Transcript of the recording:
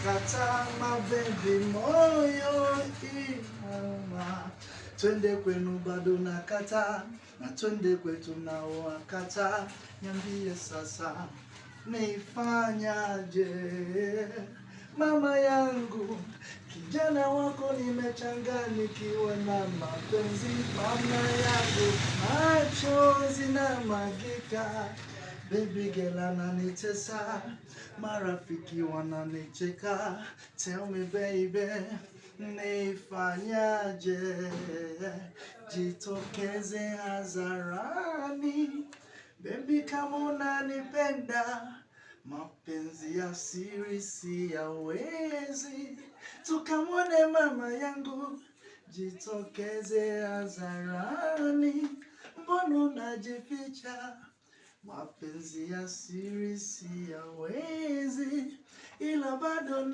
unakataa mabebi, moyo inauma. Twende kwenu bado nakataa, na twende kwetu nao wakataa. Niambie sasa nifanyaje? Mama yangu, kijana wako nimechanganyikiwa na mapenzi. Mama yangu, machozi na magika. Baby girl ananitesa, marafiki wananicheka. Tell me baby, nifanyaje? Jitokeze hadharani, baby kama unanipenda. Mapenzi ya siri siyawezi, tukamwone mama yangu. Jitokeze hadharani, mbona unajificha? Mapenzi ya siri siyawezi, ila bado